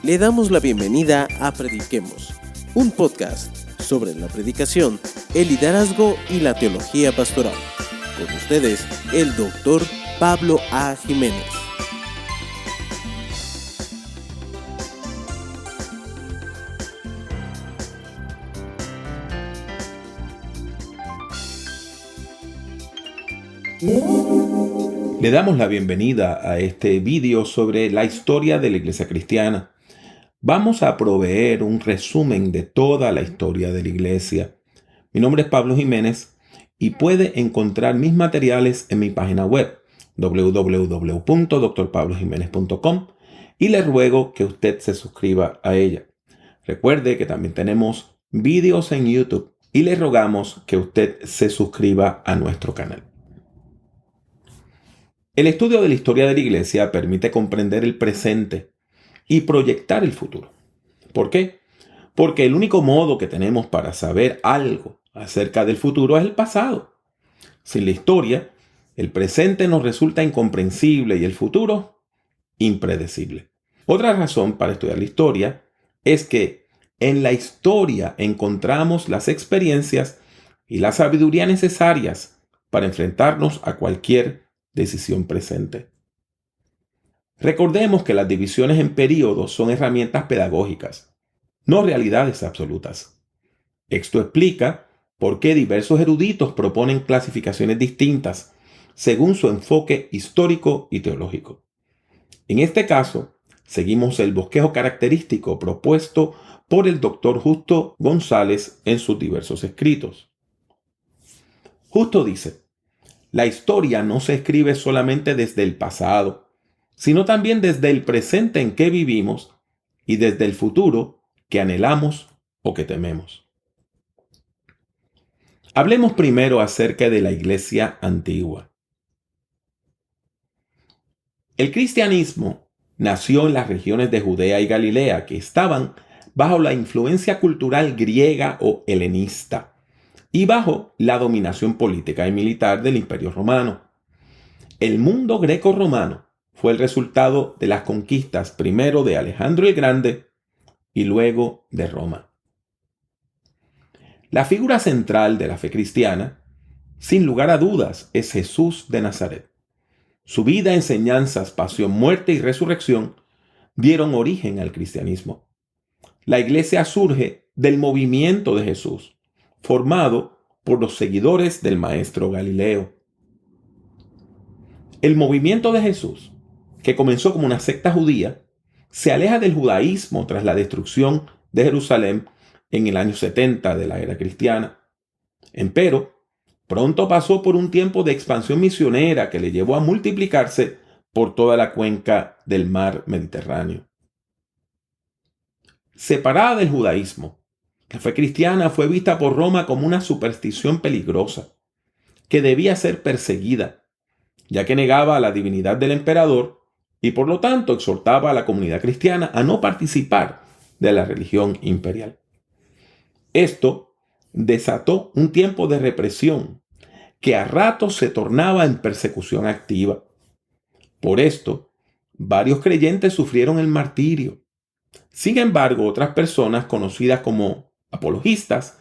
Le damos la bienvenida a Prediquemos, un podcast sobre la predicación, el liderazgo y la teología pastoral. Con ustedes, el Dr. Pablo A. Jiménez. Le damos la bienvenida a este vídeo sobre la historia de la Iglesia Cristiana. Vamos a proveer un resumen de toda la historia de la Iglesia. Mi nombre es Pablo Jiménez y puede encontrar mis materiales en mi página web www.drpablojimenez.com y le ruego que usted se suscriba a ella. Recuerde que también tenemos vídeos en YouTube y le rogamos que usted se suscriba a nuestro canal. El estudio de la historia de la Iglesia permite comprender el presente y proyectar el futuro. ¿Por qué? Porque el único modo que tenemos para saber algo acerca del futuro es el pasado. Sin la historia, el presente nos resulta incomprensible y el futuro impredecible. Otra razón para estudiar la historia es que en la historia encontramos las experiencias y la sabiduría necesarias para enfrentarnos a cualquier decisión presente. Recordemos que las divisiones en períodos son herramientas pedagógicas, no realidades absolutas. Esto explica por qué diversos eruditos proponen clasificaciones distintas según su enfoque histórico y teológico. En este caso, seguimos el bosquejo característico propuesto por el Dr. Justo González en sus diversos escritos. Justo dice: la historia no se escribe solamente desde el pasado, sino también desde el presente en que vivimos y desde el futuro que anhelamos o que tememos. Hablemos primero acerca de la Iglesia antigua. El cristianismo nació en las regiones de Judea y Galilea, que estaban bajo la influencia cultural griega o helenista y bajo la dominación política y militar del Imperio Romano. El mundo greco-romano fue el resultado de las conquistas primero de Alejandro el Grande y luego de Roma. La figura central de la fe cristiana, sin lugar a dudas, es Jesús de Nazaret. Su vida, enseñanzas, pasión, muerte y resurrección dieron origen al cristianismo. La iglesia surge del movimiento de Jesús, formado por los seguidores del maestro Galileo. El movimiento de Jesús, que comenzó como una secta judía, se aleja del judaísmo tras la destrucción de Jerusalén en el año 70 de la era cristiana. Empero, pronto pasó por un tiempo de expansión misionera que le llevó a multiplicarse por toda la cuenca del mar Mediterráneo. Separada del judaísmo, la fe cristiana fue vista por Roma como una superstición peligrosa, que debía ser perseguida, ya que negaba la divinidad del emperador y por lo tanto exhortaba a la comunidad cristiana a no participar de la religión imperial. Esto desató un tiempo de represión que a ratos se tornaba en persecución activa. Por esto, varios creyentes sufrieron el martirio. Sin embargo, otras personas conocidas como apologistas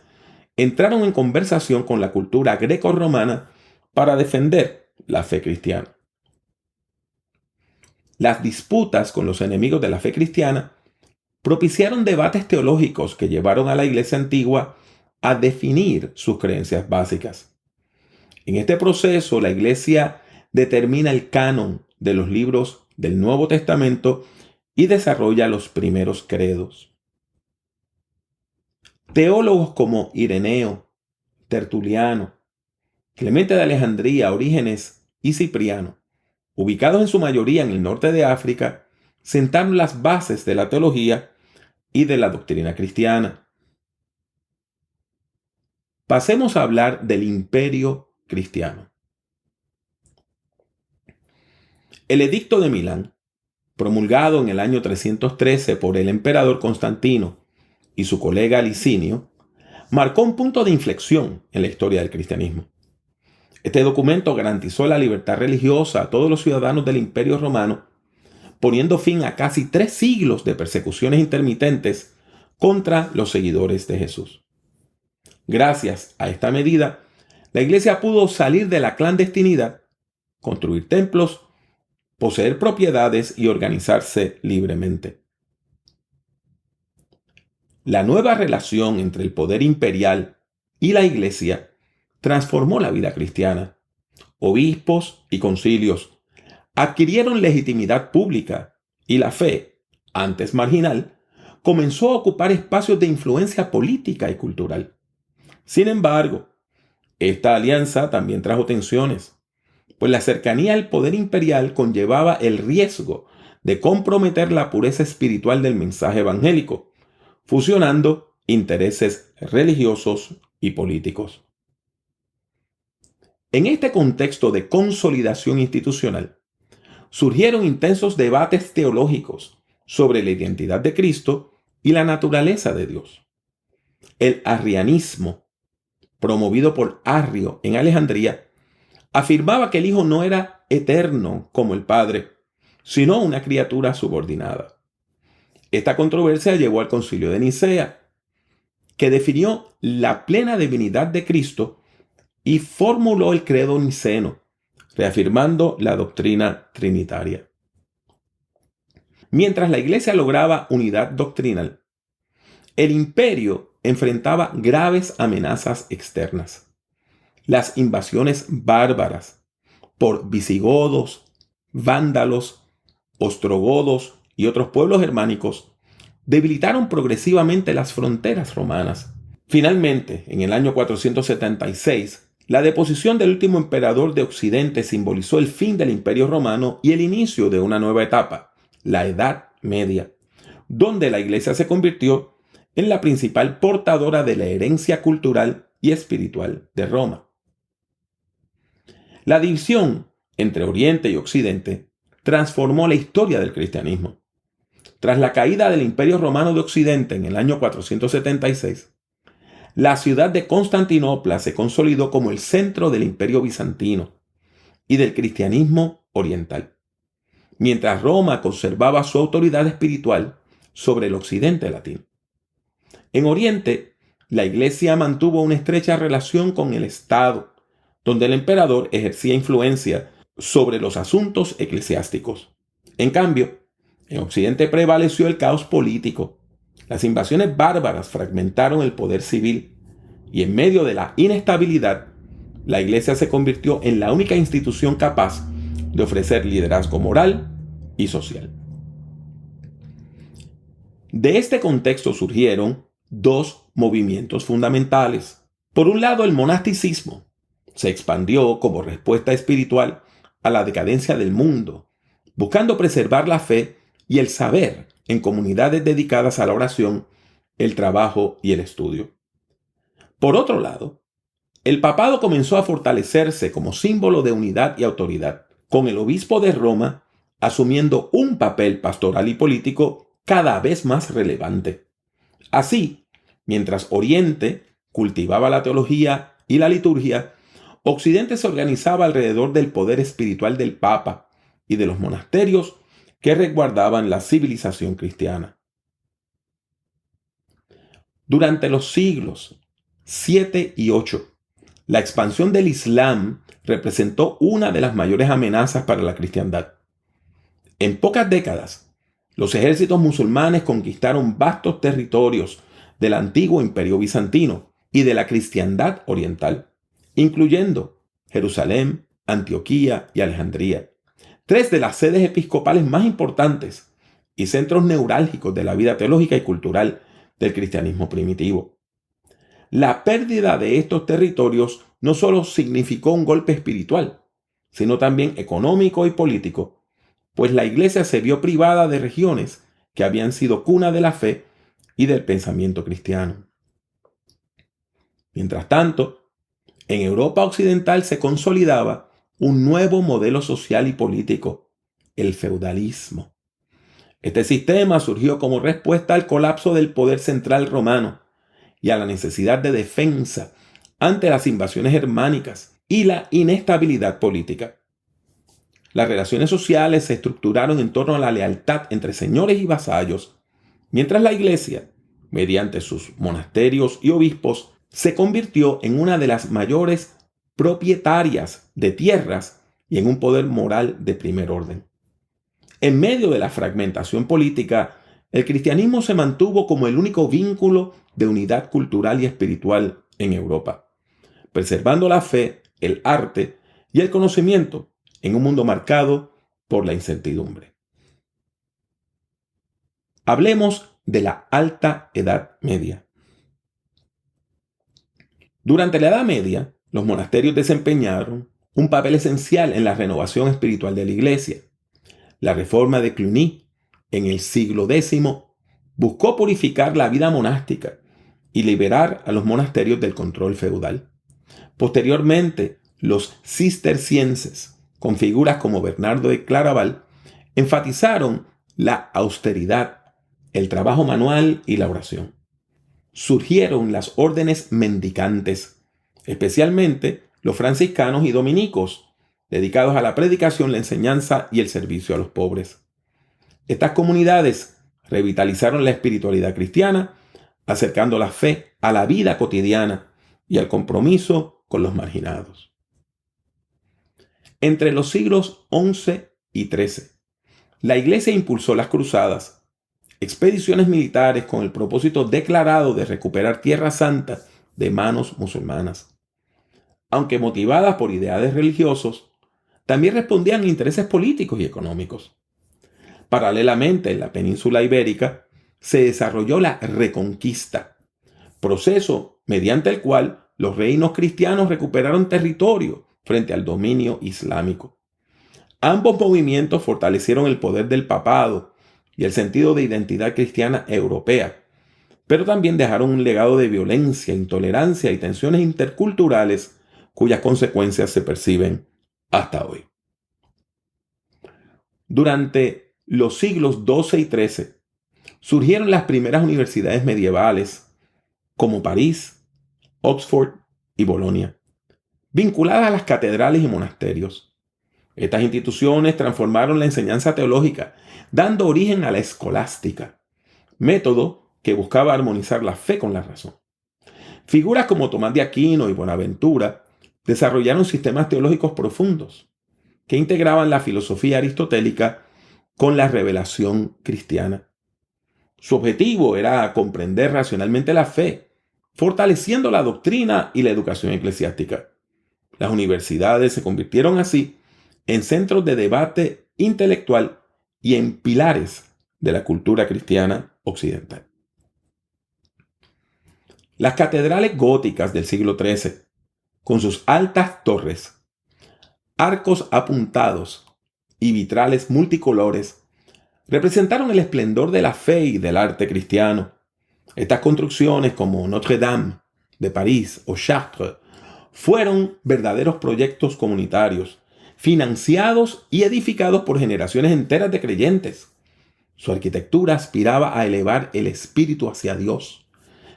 entraron en conversación con la cultura greco-romana para defender la fe cristiana. Las disputas con los enemigos de la fe cristiana propiciaron debates teológicos que llevaron a la iglesia antigua a definir sus creencias básicas. En este proceso, la iglesia determina el canon de los libros del Nuevo Testamento y desarrolla los primeros credos. Teólogos como Ireneo, Tertuliano, Clemente de Alejandría, Orígenes y Cipriano, ubicados en su mayoría en el norte de África, sentaron las bases de la teología y de la doctrina cristiana. Pasemos a hablar del Imperio cristiano. El Edicto de Milán, promulgado en el año 313 por el emperador Constantino y su colega Licinio, marcó un punto de inflexión en la historia del cristianismo. Este documento garantizó la libertad religiosa a todos los ciudadanos del Imperio Romano, poniendo fin a casi 3 siglos de persecuciones intermitentes contra los seguidores de Jesús. Gracias a esta medida, la iglesia pudo salir de la clandestinidad, construir templos, poseer propiedades y organizarse libremente. La nueva relación entre el poder imperial y la iglesia transformó la vida cristiana. Obispos y concilios adquirieron legitimidad pública y la fe, antes marginal, comenzó a ocupar espacios de influencia política y cultural. Sin embargo, esta alianza también trajo tensiones, pues la cercanía al poder imperial conllevaba el riesgo de comprometer la pureza espiritual del mensaje evangélico, fusionando intereses religiosos y políticos. En este contexto de consolidación institucional, surgieron intensos debates teológicos sobre la identidad de Cristo y la naturaleza de Dios. El arrianismo, promovido por Arrio en Alejandría, afirmaba que el Hijo no era eterno como el Padre, sino una criatura subordinada. Esta controversia llevó al Concilio de Nicea, que definió la plena divinidad de Cristo y formuló el credo niceno, reafirmando la doctrina trinitaria. Mientras la iglesia lograba unidad doctrinal, el imperio enfrentaba graves amenazas externas. Las invasiones bárbaras por visigodos, vándalos, ostrogodos y otros pueblos germánicos debilitaron progresivamente las fronteras romanas. Finalmente, en el año 476, la deposición del último emperador de Occidente simbolizó el fin del Imperio Romano y el inicio de una nueva etapa, la Edad Media, donde la Iglesia se convirtió en la principal portadora de la herencia cultural y espiritual de Roma. La división entre Oriente y Occidente transformó la historia del cristianismo. Tras la caída del Imperio Romano de Occidente en el año 476, la ciudad de Constantinopla se consolidó como el centro del Imperio bizantino y del cristianismo oriental, mientras Roma conservaba su autoridad espiritual sobre el occidente latino. En Oriente, la Iglesia mantuvo una estrecha relación con el Estado, donde el emperador ejercía influencia sobre los asuntos eclesiásticos. En cambio, en Occidente prevaleció el caos político. Las invasiones bárbaras fragmentaron el poder civil y en medio de la inestabilidad, la Iglesia se convirtió en la única institución capaz de ofrecer liderazgo moral y social. De este contexto surgieron 2 movimientos fundamentales. Por un lado, el monasticismo se expandió como respuesta espiritual a la decadencia del mundo, buscando preservar la fe y el saber en comunidades dedicadas a la oración, el trabajo y el estudio. Por otro lado, el papado comenzó a fortalecerse como símbolo de unidad y autoridad, con el obispo de Roma asumiendo un papel pastoral y político cada vez más relevante. Así, mientras Oriente cultivaba la teología y la liturgia, Occidente se organizaba alrededor del poder espiritual del Papa y de los monasterios que resguardaban la civilización cristiana. Durante los siglos 7 y 8, la expansión del Islam representó una de las mayores amenazas para la cristiandad. En pocas décadas, los ejércitos musulmanes conquistaron vastos territorios del antiguo imperio bizantino y de la cristiandad oriental, incluyendo Jerusalén, Antioquía y Alejandría, 3 de las sedes episcopales más importantes y centros neurálgicos de la vida teológica y cultural del cristianismo primitivo. La pérdida de estos territorios no solo significó un golpe espiritual, sino también económico y político, pues la Iglesia se vio privada de regiones que habían sido cuna de la fe y del pensamiento cristiano. Mientras tanto, en Europa occidental se consolidaba un nuevo modelo social y político, el feudalismo. Este sistema surgió como respuesta al colapso del poder central romano y a la necesidad de defensa ante las invasiones germánicas y la inestabilidad política. Las relaciones sociales se estructuraron en torno a la lealtad entre señores y vasallos, mientras la Iglesia, mediante sus monasterios y obispos, se convirtió en una de las mayores propietarias de tierras y en un poder moral de primer orden. En medio de la fragmentación política, el cristianismo se mantuvo como el único vínculo de unidad cultural y espiritual en Europa, preservando la fe, el arte y el conocimiento en un mundo marcado por la incertidumbre. Hablemos de la Alta Edad Media. Durante la Edad Media, los monasterios desempeñaron un papel esencial en la renovación espiritual de la Iglesia. La reforma de Cluny en el siglo X buscó purificar la vida monástica y liberar a los monasterios del control feudal. Posteriormente, los cistercienses, con figuras como Bernardo de Claraval, enfatizaron la austeridad, el trabajo manual y la oración. Surgieron las órdenes mendicantes, especialmente los franciscanos y dominicos, dedicados a la predicación, la enseñanza y el servicio a los pobres. Estas comunidades revitalizaron la espiritualidad cristiana, acercando la fe a la vida cotidiana y al compromiso con los marginados. Entre los siglos XI y XIII, la Iglesia impulsó las cruzadas, expediciones militares con el propósito declarado de recuperar Tierra Santa de manos musulmanas. Aunque motivadas por ideales religiosos, también respondían a intereses políticos y económicos. Paralelamente, en la península ibérica se desarrolló la Reconquista, proceso mediante el cual los reinos cristianos recuperaron territorio frente al dominio islámico. Ambos movimientos fortalecieron el poder del papado y el sentido de identidad cristiana europea, pero también dejaron un legado de violencia, intolerancia y tensiones interculturales cuyas consecuencias se perciben hasta hoy. Durante los siglos XII y XIII surgieron las primeras universidades medievales, como París, Oxford y Bolonia, vinculadas a las catedrales y monasterios. Estas instituciones transformaron la enseñanza teológica, dando origen a la escolástica, método que buscaba armonizar la fe con la razón. Figuras como Tomás de Aquino y Bonaventura desarrollaron sistemas teológicos profundos que integraban la filosofía aristotélica con la revelación cristiana. Su objetivo era comprender racionalmente la fe, fortaleciendo la doctrina y la educación eclesiástica. Las universidades se convirtieron así en centros de debate intelectual y en pilares de la cultura cristiana occidental. Las catedrales góticas del siglo XIII, con sus altas torres, arcos apuntados y vitrales multicolores, representaron el esplendor de la fe y del arte cristiano. Estas construcciones, como Notre-Dame de París o Chartres, fueron verdaderos proyectos comunitarios, financiados y edificados por generaciones enteras de creyentes. Su arquitectura aspiraba a elevar el espíritu hacia Dios,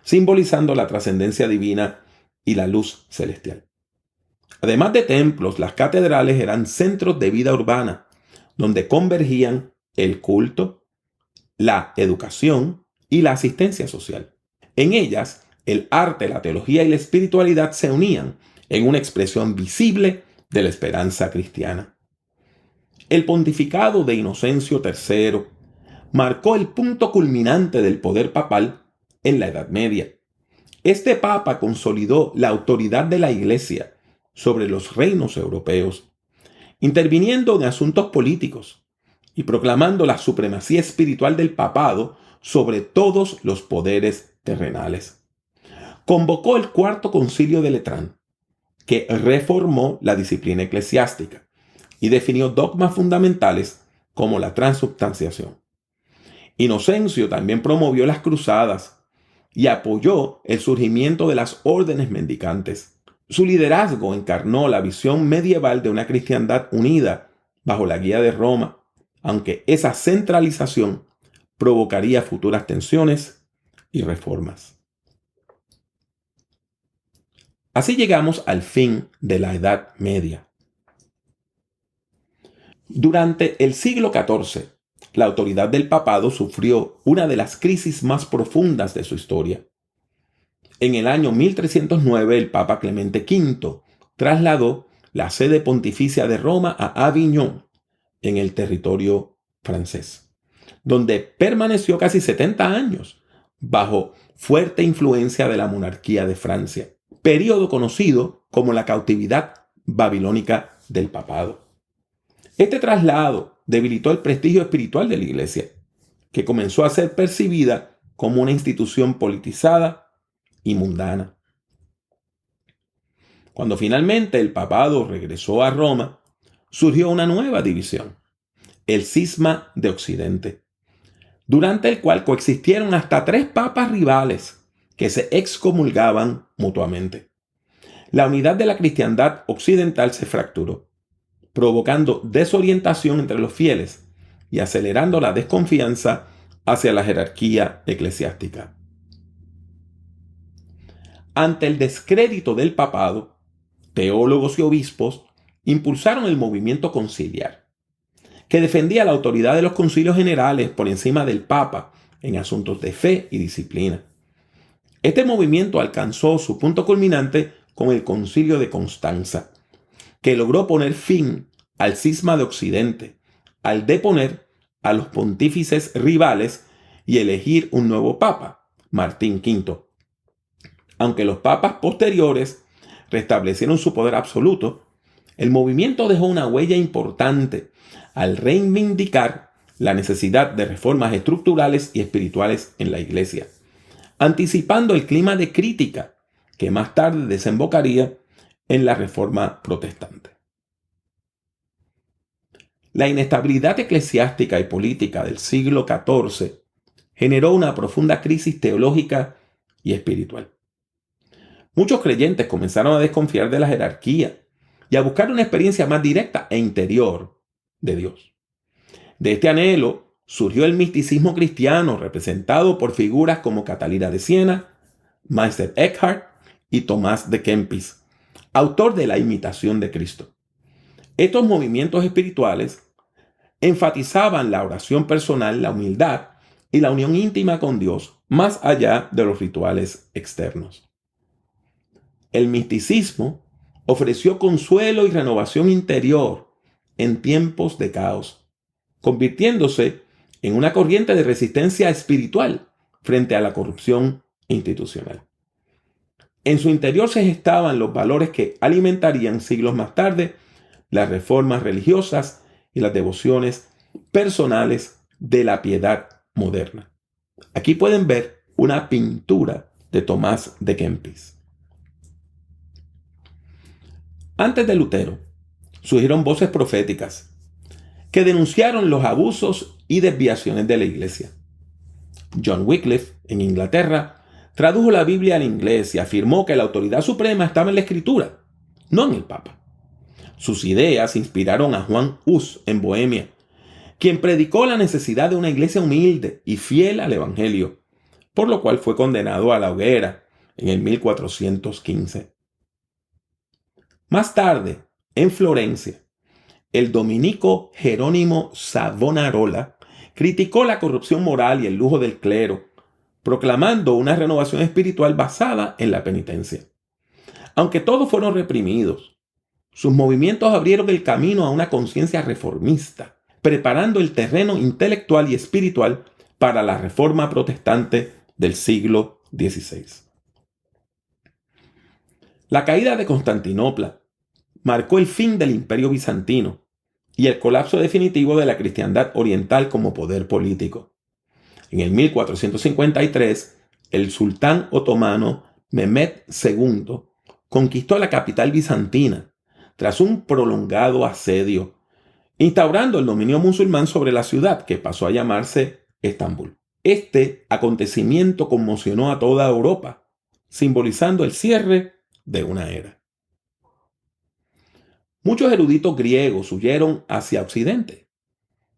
simbolizando la trascendencia divina y la luz celestial. Además de templos, las catedrales eran centros de vida urbana, donde convergían el culto, la educación y la asistencia social. En ellas, el arte, la teología y la espiritualidad se unían en una expresión visible de la esperanza cristiana. El pontificado de Inocencio III marcó el punto culminante del poder papal en la Edad Media. Este papa consolidó la autoridad de la Iglesia sobre los reinos europeos, interviniendo en asuntos políticos y proclamando la supremacía espiritual del papado sobre todos los poderes terrenales. Convocó el Cuarto Concilio de Letrán, que reformó la disciplina eclesiástica y definió dogmas fundamentales como la transubstanciación. Inocencio también promovió las cruzadas y apoyó el surgimiento de las órdenes mendicantes. Su liderazgo encarnó la visión medieval de una cristiandad unida bajo la guía de Roma, aunque esa centralización provocaría futuras tensiones y reformas. Así llegamos al fin de la Edad Media. Durante el siglo XIV, la autoridad del papado sufrió una de las crisis más profundas de su historia. En el año 1309, el Papa Clemente V trasladó la sede pontificia de Roma a Aviñón, en el territorio francés, donde permaneció casi 70 años bajo fuerte influencia de la monarquía de Francia, periodo conocido como la cautividad babilónica del papado. Este traslado debilitó el prestigio espiritual de la Iglesia, que comenzó a ser percibida como una institución politizada y mundana. Cuando finalmente el papado regresó a Roma, surgió una nueva división, el Cisma de Occidente, durante el cual coexistieron hasta 3 papas rivales que se excomulgaban mutuamente. La unidad de la cristiandad occidental se fracturó, provocando desorientación entre los fieles y acelerando la desconfianza hacia la jerarquía eclesiástica. Ante el descrédito del papado, teólogos y obispos impulsaron el movimiento conciliar, que defendía la autoridad de los concilios generales por encima del Papa en asuntos de fe y disciplina. Este movimiento alcanzó su punto culminante con el Concilio de Constanza, que logró poner fin al cisma de Occidente, al deponer a los pontífices rivales y elegir un nuevo papa, Martín V. Aunque los papas posteriores restablecieron su poder absoluto, el movimiento dejó una huella importante al reivindicar la necesidad de reformas estructurales y espirituales en la Iglesia, anticipando el clima de crítica que más tarde desembocaría en la Reforma Protestante. La inestabilidad eclesiástica y política del siglo XIV generó una profunda crisis teológica y espiritual. Muchos creyentes comenzaron a desconfiar de la jerarquía y a buscar una experiencia más directa e interior de Dios. De este anhelo surgió el misticismo cristiano, representado por figuras como Catalina de Siena, Meister Eckhart y Tomás de Kempis, autor de La Imitación de Cristo. Estos movimientos espirituales enfatizaban la oración personal, la humildad y la unión íntima con Dios, más allá de los rituales externos. El misticismo ofreció consuelo y renovación interior en tiempos de caos, convirtiéndose en una corriente de resistencia espiritual frente a la corrupción institucional. En su interior se gestaban los valores que alimentarían siglos más tarde las reformas religiosas y las devociones personales de la piedad moderna. Aquí pueden ver una pintura de Tomás de Kempis. Antes de Lutero, surgieron voces proféticas que denunciaron los abusos y desviaciones de la Iglesia. John Wycliffe, en Inglaterra, tradujo la Biblia al inglés y afirmó que la autoridad suprema estaba en la Escritura, no en el Papa. Sus ideas inspiraron a Juan Hus en Bohemia, quien predicó la necesidad de una iglesia humilde y fiel al Evangelio, por lo cual fue condenado a la hoguera en el 1415. Más tarde, en Florencia, el dominico Jerónimo Savonarola criticó la corrupción moral y el lujo del clero, proclamando una renovación espiritual basada en la penitencia. Aunque todos fueron reprimidos, sus movimientos abrieron el camino a una conciencia reformista, preparando el terreno intelectual y espiritual para la Reforma Protestante del siglo XVI. La caída de Constantinopla marcó el fin del Imperio Bizantino y el colapso definitivo de la cristiandad oriental como poder político. En el 1453, el sultán otomano Mehmed II conquistó la capital bizantina tras un prolongado asedio, instaurando el dominio musulmán sobre la ciudad, que pasó a llamarse Estambul. Este acontecimiento conmocionó a toda Europa, simbolizando el cierre de una era. Muchos eruditos griegos huyeron hacia Occidente,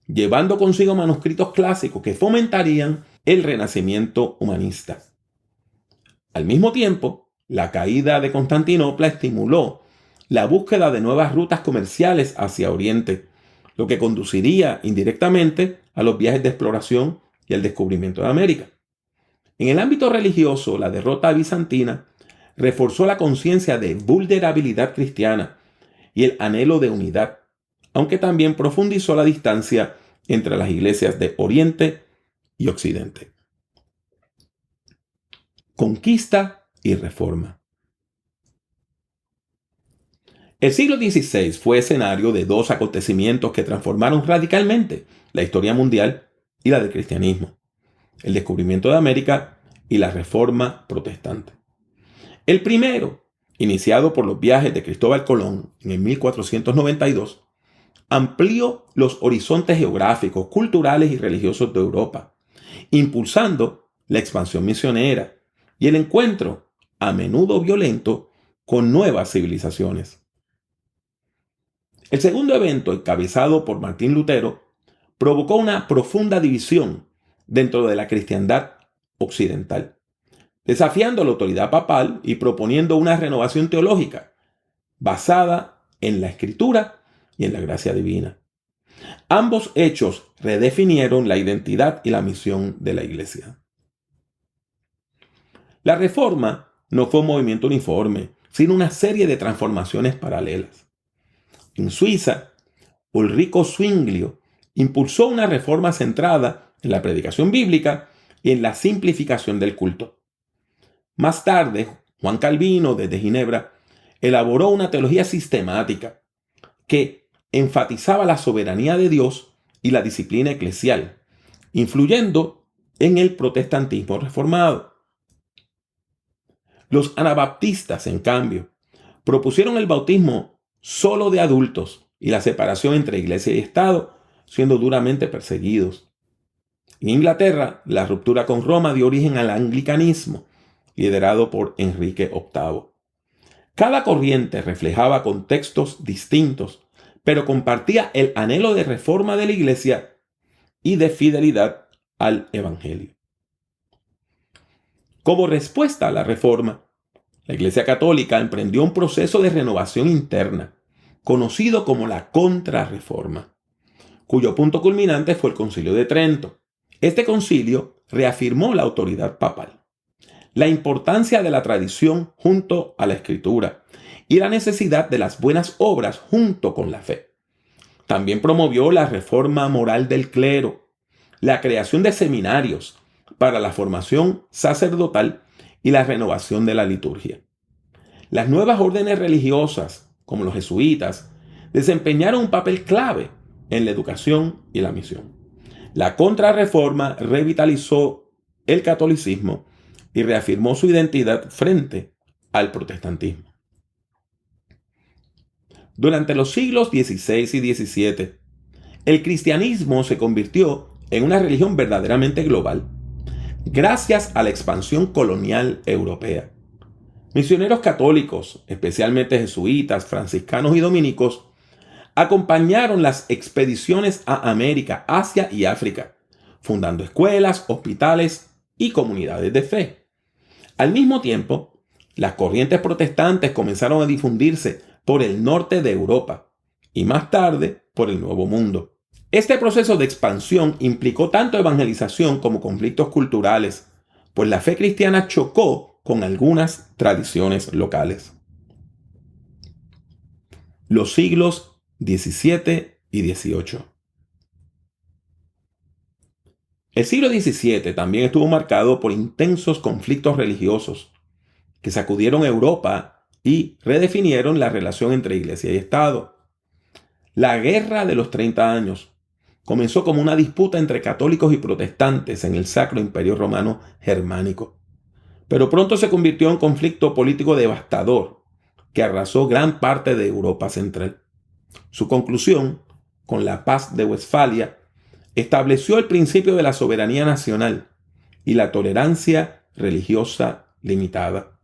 llevando consigo manuscritos clásicos que fomentarían el renacimiento humanista. Al mismo tiempo, la caída de Constantinopla estimuló la búsqueda de nuevas rutas comerciales hacia Oriente, lo que conduciría indirectamente a los viajes de exploración y el descubrimiento de América. En el ámbito religioso, la derrota bizantina reforzó la conciencia de vulnerabilidad cristiana y el anhelo de unidad, aunque también profundizó la distancia entre las iglesias de Oriente y Occidente. Conquista y reforma. El siglo XVI fue escenario de dos acontecimientos que transformaron radicalmente la historia mundial y la del cristianismo: el descubrimiento de América y la Reforma protestante. El primero, iniciado por los viajes de Cristóbal Colón en el 1492, amplió los horizontes geográficos, culturales y religiosos de Europa, impulsando la expansión misionera y el encuentro, a menudo violento, con nuevas civilizaciones. El segundo evento, encabezado por Martín Lutero, provocó una profunda división dentro de la cristiandad occidental, desafiando la autoridad papal y proponiendo una renovación teológica basada en la Escritura y en la gracia divina. Ambos hechos redefinieron la identidad y la misión de la Iglesia. La Reforma no fue un movimiento uniforme, sino una serie de transformaciones paralelas. En Suiza, Ulrico Zwinglio impulsó una reforma centrada en la predicación bíblica y en la simplificación del culto. Más tarde, Juan Calvino, desde Ginebra, elaboró una teología sistemática que enfatizaba la soberanía de Dios y la disciplina eclesial, influyendo en el protestantismo reformado. Los anabaptistas, en cambio, propusieron el bautismo solo de adultos y la separación entre iglesia y Estado, siendo duramente perseguidos. En Inglaterra, la ruptura con Roma dio origen al anglicanismo, liderado por Enrique VIII. Cada corriente reflejaba contextos distintos, pero compartía el anhelo de reforma de la Iglesia y de fidelidad al Evangelio. Como respuesta a la reforma, la Iglesia Católica emprendió un proceso de renovación interna, conocido como la Contrarreforma, cuyo punto culminante fue el Concilio de Trento. Este concilio reafirmó la autoridad papal, la importancia de la tradición junto a la Escritura y la necesidad de las buenas obras junto con la fe. También promovió la reforma moral del clero, la creación de seminarios para la formación sacerdotal y la renovación de la liturgia. Las nuevas órdenes religiosas, como los jesuitas, desempeñaron un papel clave en la educación y la misión. La Contrarreforma revitalizó el catolicismo y reafirmó su identidad frente al protestantismo. Durante los siglos XVI y XVII, el cristianismo se convirtió en una religión verdaderamente global, gracias a la expansión colonial europea. Misioneros católicos, especialmente jesuitas, franciscanos y dominicos, acompañaron las expediciones a América, Asia y África, fundando escuelas, hospitales y comunidades de fe. Al mismo tiempo, las corrientes protestantes comenzaron a difundirse por el norte de Europa y más tarde por el Nuevo Mundo. Este proceso de expansión implicó tanto evangelización como conflictos culturales, pues la fe cristiana chocó con algunas tradiciones locales. Los siglos XVII y XVIII. El siglo XVII también estuvo marcado por intensos conflictos religiosos que sacudieron Europa y redefinieron la relación entre Iglesia y Estado. La Guerra de los 30 años comenzó como una disputa entre católicos y protestantes en el Sacro Imperio Romano Germánico, pero pronto se convirtió en un conflicto político devastador que arrasó gran parte de Europa Central. Su conclusión, con la Paz de Westfalia, estableció el principio de la soberanía nacional y la tolerancia religiosa limitada.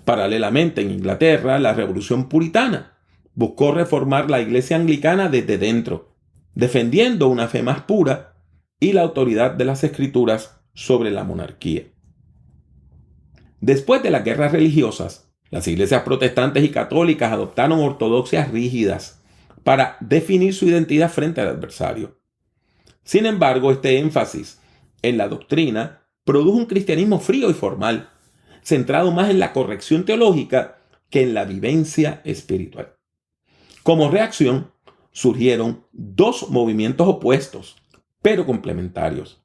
Paralelamente, en Inglaterra, la Revolución Puritana buscó reformar la Iglesia anglicana desde dentro, defendiendo una fe más pura y la autoridad de las Escrituras sobre la monarquía. Después de las guerras religiosas, las iglesias protestantes y católicas adoptaron ortodoxias rígidas para definir su identidad frente al adversario. Sin embargo, este énfasis en la doctrina produjo un cristianismo frío y formal, centrado más en la corrección teológica que en la vivencia espiritual. Como reacción, surgieron dos movimientos opuestos, pero complementarios.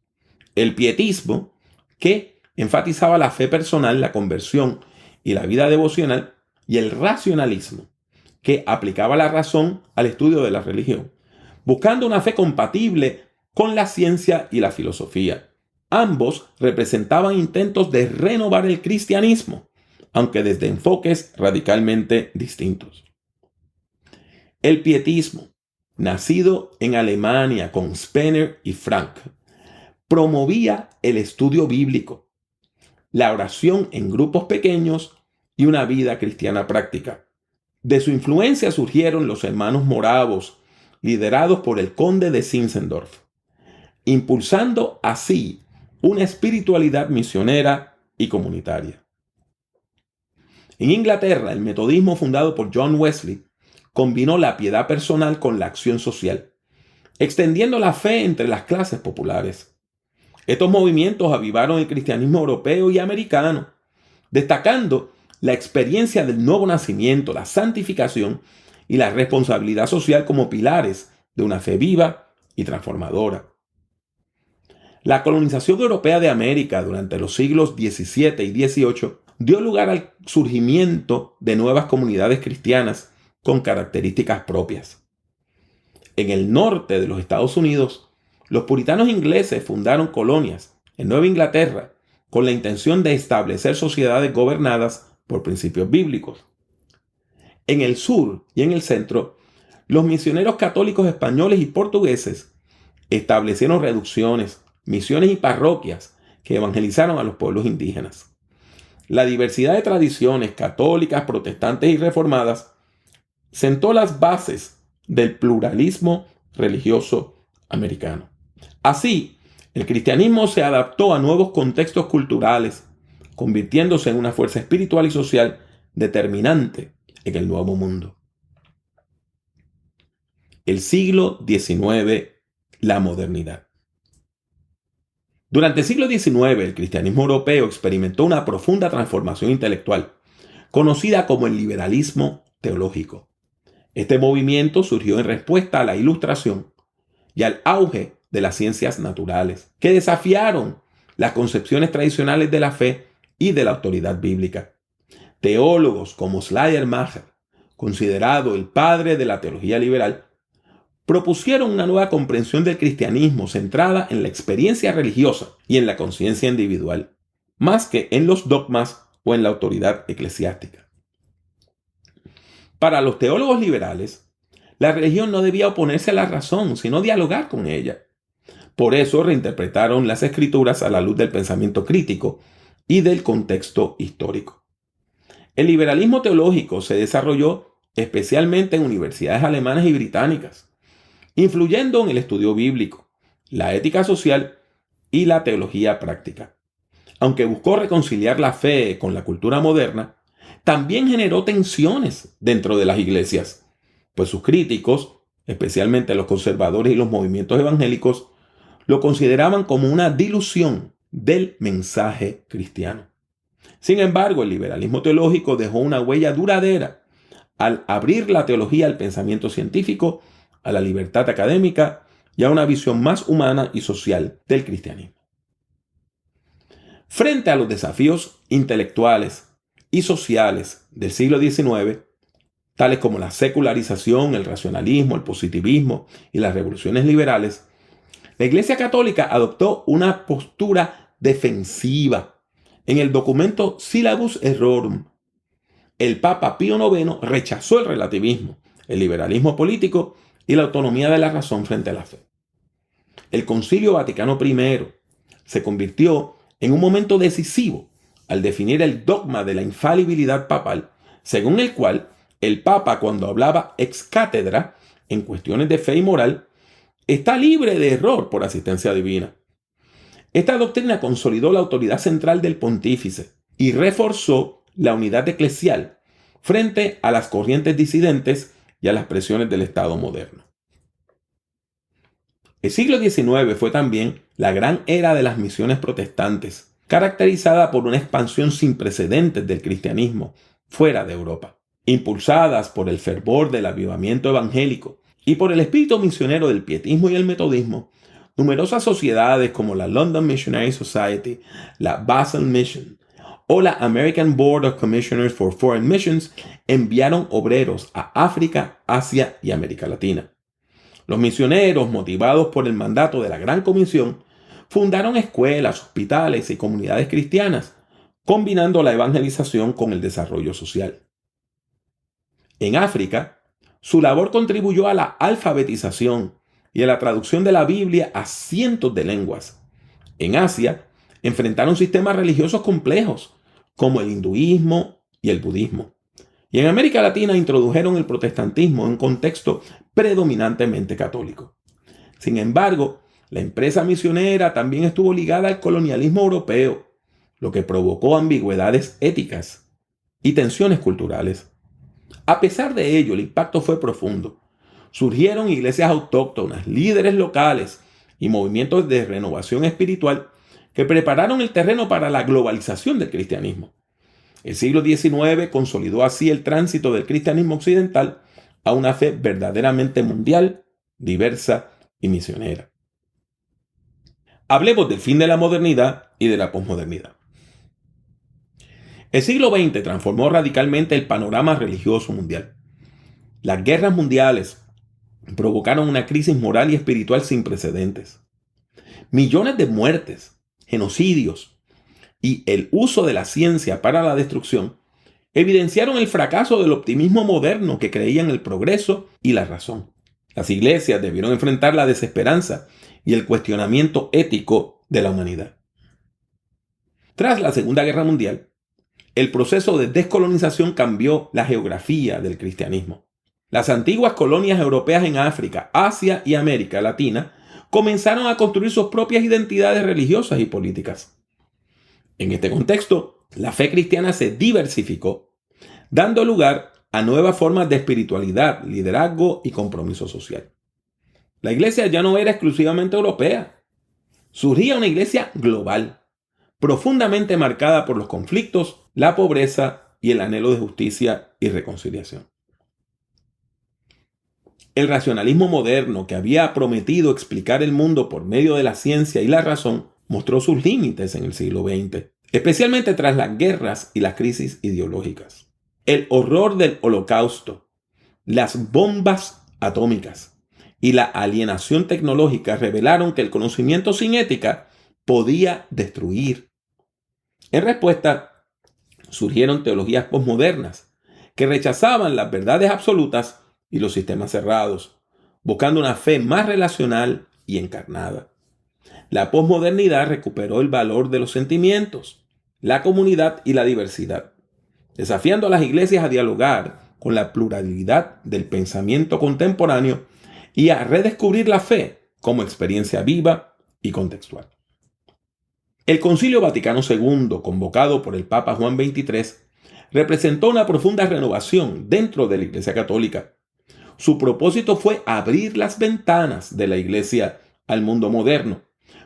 El pietismo, que enfatizaba la fe personal, la conversión y la vida devocional, y el racionalismo, que aplicaba la razón al estudio de la religión, buscando una fe compatible con la ciencia y la filosofía. Ambos representaban intentos de renovar el cristianismo, aunque desde enfoques radicalmente distintos. El pietismo, nacido en Alemania con Spener y Frank, promovía el estudio bíblico, la oración en grupos pequeños y una vida cristiana práctica. De su influencia surgieron los hermanos moravos, liderados por el conde de Zinzendorf, impulsando así una espiritualidad misionera y comunitaria. En Inglaterra, el metodismo fundado por John Wesley combinó la piedad personal con la acción social, extendiendo la fe entre las clases populares. Estos movimientos avivaron el cristianismo europeo y americano, destacando la experiencia del nuevo nacimiento, la santificación y la responsabilidad social como pilares de una fe viva y transformadora. La colonización europea de América durante los siglos XVII y XVIII dio lugar al surgimiento de nuevas comunidades cristianas con características propias. En el norte de los Estados Unidos, los puritanos ingleses fundaron colonias en Nueva Inglaterra con la intención de establecer sociedades gobernadas por principios bíblicos. En el sur y en el centro, los misioneros católicos españoles y portugueses establecieron reducciones, misiones y parroquias que evangelizaron a los pueblos indígenas. La diversidad de tradiciones católicas, protestantes y reformadas sentó las bases del pluralismo religioso americano. Así, el cristianismo se adaptó a nuevos contextos culturales, convirtiéndose en una fuerza espiritual y social determinante en el nuevo mundo. El siglo XIX, la modernidad. Durante el siglo XIX, el cristianismo europeo experimentó una profunda transformación intelectual, conocida como el liberalismo teológico. Este movimiento surgió en respuesta a la Ilustración y al auge de las ciencias naturales, que desafiaron las concepciones tradicionales de la fe y de la autoridad bíblica. Teólogos como Schleiermacher, considerado el padre de la teología liberal, propusieron una nueva comprensión del cristianismo centrada en la experiencia religiosa y en la conciencia individual, más que en los dogmas o en la autoridad eclesiástica. Para los teólogos liberales, la religión no debía oponerse a la razón, sino dialogar con ella. Por eso reinterpretaron las escrituras a la luz del pensamiento crítico y del contexto histórico. El liberalismo teológico se desarrolló especialmente en universidades alemanas y británicas, influyendo en el estudio bíblico, la ética social y la teología práctica. Aunque buscó reconciliar la fe con la cultura moderna, también generó tensiones dentro de las iglesias, pues sus críticos, especialmente los conservadores y los movimientos evangélicos, lo consideraban como una dilución del mensaje cristiano. Sin embargo, el liberalismo teológico dejó una huella duradera al abrir la teología al pensamiento científico, a la libertad académica y a una visión más humana y social del cristianismo. Frente a los desafíos intelectuales y sociales del siglo XIX, tales como la secularización, el racionalismo, el positivismo y las revoluciones liberales, la Iglesia Católica adoptó una postura defensiva. En el documento Syllabus Errorum, el Papa Pío IX rechazó el relativismo, el liberalismo político y la autonomía de la razón frente a la fe. El Concilio Vaticano I se convirtió en un momento decisivo al definir el dogma de la infalibilidad papal, según el cual el Papa, cuando hablaba ex cátedra en cuestiones de fe y moral, está libre de error por asistencia divina. Esta doctrina consolidó la autoridad central del pontífice y reforzó la unidad eclesial frente a las corrientes disidentes y a las presiones del Estado moderno. El siglo XIX fue también la gran era de las misiones protestantes, caracterizada por una expansión sin precedentes del cristianismo fuera de Europa, impulsadas por el fervor del avivamiento evangélico y por el espíritu misionero del pietismo y el metodismo. Numerosas sociedades como la London Missionary Society, la Basel Mission o la American Board of Commissioners for Foreign Missions enviaron obreros a África, Asia y América Latina. Los misioneros, motivados por el mandato de la Gran Comisión, fundaron escuelas, hospitales y comunidades cristianas, combinando la evangelización con el desarrollo social. En África, su labor contribuyó a la alfabetización y a la traducción de la Biblia a cientos de lenguas. En Asia, enfrentaron sistemas religiosos complejos, como el hinduismo y el budismo. Y en América Latina introdujeron el protestantismo en un contexto predominantemente católico. Sin embargo, la empresa misionera también estuvo ligada al colonialismo europeo, lo que provocó ambigüedades éticas y tensiones culturales. A pesar de ello, el impacto fue profundo. Surgieron iglesias autóctonas, líderes locales y movimientos de renovación espiritual que prepararon el terreno para la globalización del cristianismo. El siglo XIX consolidó así el tránsito del cristianismo occidental a una fe verdaderamente mundial, diversa y misionera. Hablemos del fin de la modernidad y de la posmodernidad. El siglo XX transformó radicalmente el panorama religioso mundial. Las guerras mundiales provocaron una crisis moral y espiritual sin precedentes. Millones de muertes, genocidios y el uso de la ciencia para la destrucción evidenciaron el fracaso del optimismo moderno que creía en el progreso y la razón. Las iglesias debieron enfrentar la desesperanza y el cuestionamiento ético de la humanidad. Tras la Segunda Guerra Mundial, el proceso de descolonización cambió la geografía del cristianismo. Las antiguas colonias europeas en África, Asia y América Latina comenzaron a construir sus propias identidades religiosas y políticas. En este contexto, la fe cristiana se diversificó, dando lugar a nuevas formas de espiritualidad, liderazgo y compromiso social. La iglesia ya no era exclusivamente europea. Surgía una iglesia global, profundamente marcada por los conflictos, la pobreza y el anhelo de justicia y reconciliación. El racionalismo moderno, que había prometido explicar el mundo por medio de la ciencia y la razón, mostró sus límites en el siglo XX, especialmente tras las guerras y las crisis ideológicas. El horror del Holocausto, las bombas atómicas y la alienación tecnológica revelaron que el conocimiento sin ética podía destruir. En respuesta, surgieron teologías posmodernas que rechazaban las verdades absolutas y los sistemas cerrados, buscando una fe más relacional y encarnada. La posmodernidad recuperó el valor de los sentimientos, la comunidad y la diversidad, desafiando a las iglesias a dialogar con la pluralidad del pensamiento contemporáneo y a redescubrir la fe como experiencia viva y contextual. El Concilio Vaticano II, convocado por el Papa Juan XXIII, representó una profunda renovación dentro de la Iglesia Católica. Su propósito fue abrir las ventanas de la Iglesia al mundo moderno,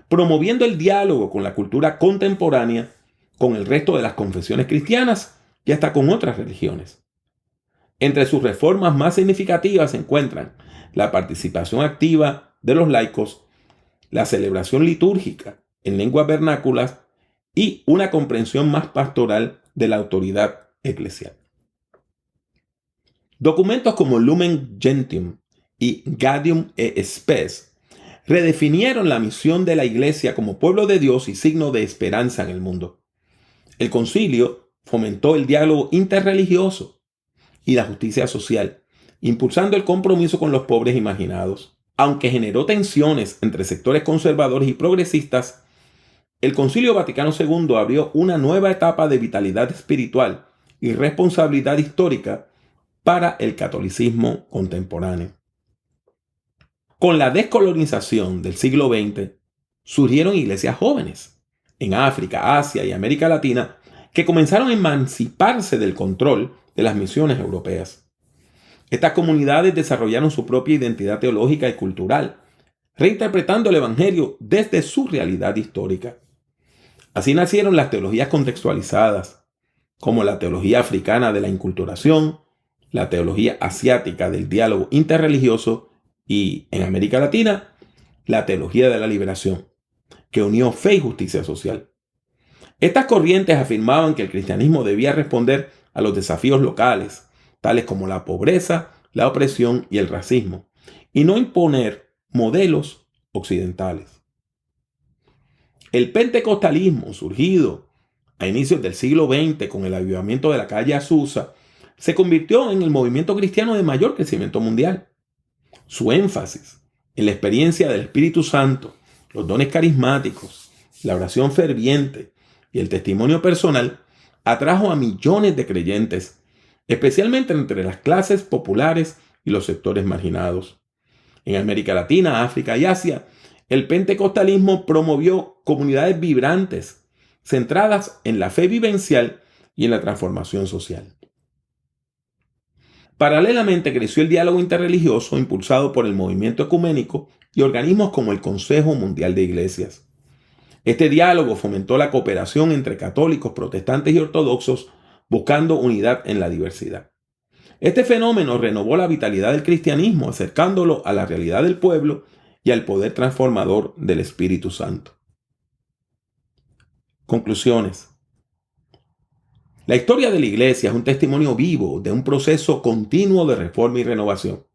promoviendo el diálogo con la cultura contemporánea, con el resto de las confesiones cristianas y hasta con otras religiones. Entre sus reformas más significativas se encuentran la participación activa de los laicos, la celebración litúrgica en lenguas vernáculas y una comprensión más pastoral de la autoridad eclesial. Documentos como Lumen Gentium y Gaudium et Spes redefinieron la misión de la Iglesia como pueblo de Dios y signo de esperanza en el mundo. El concilio fomentó el diálogo interreligioso y la justicia social, impulsando el compromiso con los pobres y marginados. Aunque generó tensiones entre sectores conservadores y progresistas, el Concilio Vaticano II abrió una nueva etapa de vitalidad espiritual y responsabilidad histórica para el catolicismo contemporáneo. Con la descolonización del siglo XX, surgieron iglesias jóvenes en África, Asia y América Latina que comenzaron a emanciparse del control de las misiones europeas. Estas comunidades desarrollaron su propia identidad teológica y cultural, reinterpretando el Evangelio desde su realidad histórica. Así nacieron las teologías contextualizadas, como la teología africana de la inculturación, la teología asiática del diálogo interreligioso y, en América Latina, la teología de la liberación, que unió fe y justicia social. Estas corrientes afirmaban que el cristianismo debía responder a los desafíos locales, tales como la pobreza, la opresión y el racismo, y no imponer modelos occidentales. El pentecostalismo, surgido a inicios del siglo XX con el avivamiento de la calle Azusa, se convirtió en el movimiento cristiano de mayor crecimiento mundial. Su énfasis en la experiencia del Espíritu Santo, los dones carismáticos, la oración ferviente y el testimonio personal atrajo a millones de creyentes, especialmente entre las clases populares y los sectores marginados. En América Latina, África y Asia, el pentecostalismo promovió comunidades vibrantes, centradas en la fe vivencial y en la transformación social. Paralelamente creció el diálogo interreligioso impulsado por el movimiento ecuménico y organismos como el Consejo Mundial de Iglesias. Este diálogo fomentó la cooperación entre católicos, protestantes y ortodoxos, buscando unidad en la diversidad. Este fenómeno renovó la vitalidad del cristianismo, acercándolo a la realidad del pueblo y al poder transformador del Espíritu Santo. Conclusiones. La historia de la Iglesia es un testimonio vivo de un proceso continuo de reforma y renovación,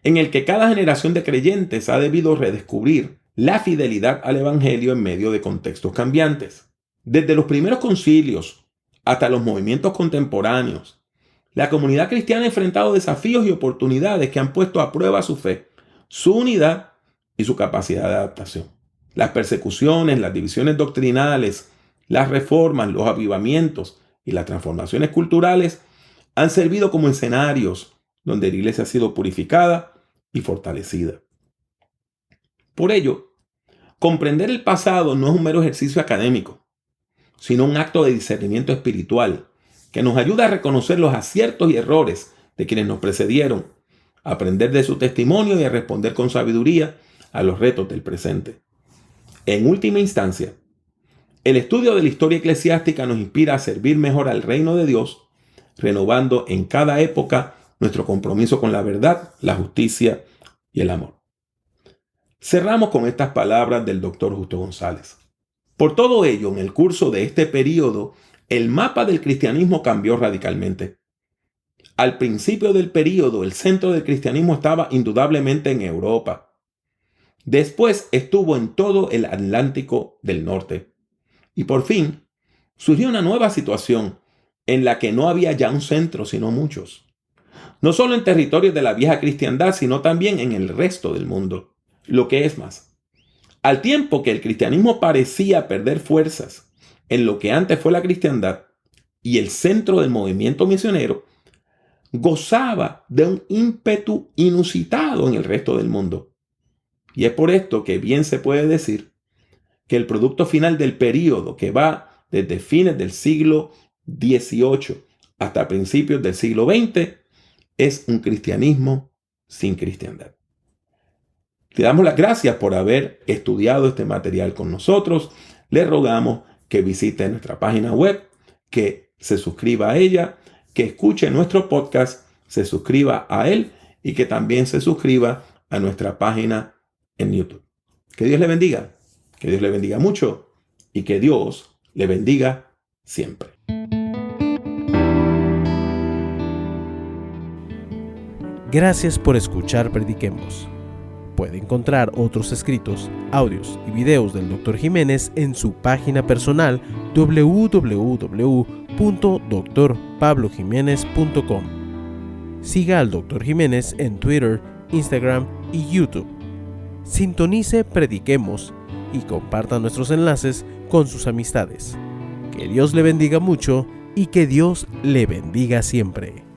en el que cada generación de creyentes ha debido redescubrir la fidelidad al Evangelio en medio de contextos cambiantes. Desde los primeros concilios hasta los movimientos contemporáneos, la comunidad cristiana ha enfrentado desafíos y oportunidades que han puesto a prueba su fe, su unidad y su capacidad de adaptación. Las persecuciones, las divisiones doctrinales, las reformas, los avivamientos y las transformaciones culturales han servido como escenarios donde la Iglesia ha sido purificada y fortalecida. Por ello, comprender el pasado no es un mero ejercicio académico, sino un acto de discernimiento espiritual que nos ayuda a reconocer los aciertos y errores de quienes nos precedieron, a aprender de su testimonio y a responder con sabiduría a los retos del presente. En última instancia, el estudio de la historia eclesiástica nos inspira a servir mejor al reino de Dios, renovando en cada época nuestro compromiso con la verdad, la justicia y el amor. Cerramos con estas palabras del Dr. Justo González. Por todo ello, en el curso de este periodo, el mapa del cristianismo cambió radicalmente. Al principio del periodo, el centro del cristianismo estaba indudablemente en Europa. Después estuvo en todo el Atlántico del Norte. Y por fin, surgió una nueva situación en la que no había ya un centro, sino muchos. No solo en territorios de la vieja cristiandad, sino también en el resto del mundo. Lo que es más, al tiempo que el cristianismo parecía perder fuerzas en lo que antes fue la cristiandad y el centro del movimiento misionero, gozaba de un ímpetu inusitado en el resto del mundo. Y es por esto que bien se puede decir que el producto final del período, que va desde fines del siglo XVIII hasta principios del siglo XX, es un cristianismo sin cristiandad. Le damos las gracias por haber estudiado este material con nosotros. Le rogamos que visite nuestra página web, que se suscriba a ella, que escuche nuestro podcast, se suscriba a él y que también se suscriba a nuestra página en YouTube. Que Dios le bendiga, que Dios le bendiga mucho y que Dios le bendiga siempre. Gracias por escuchar Prediquemos. Puede encontrar otros escritos, audios y videos del Dr. Jiménez en su página personal www.drpablojimenez.com. Siga al Dr. Jiménez en Twitter, Instagram y YouTube. Sintonice Prediquemos y comparta nuestros enlaces con sus amistades. Que Dios le bendiga mucho y que Dios le bendiga siempre.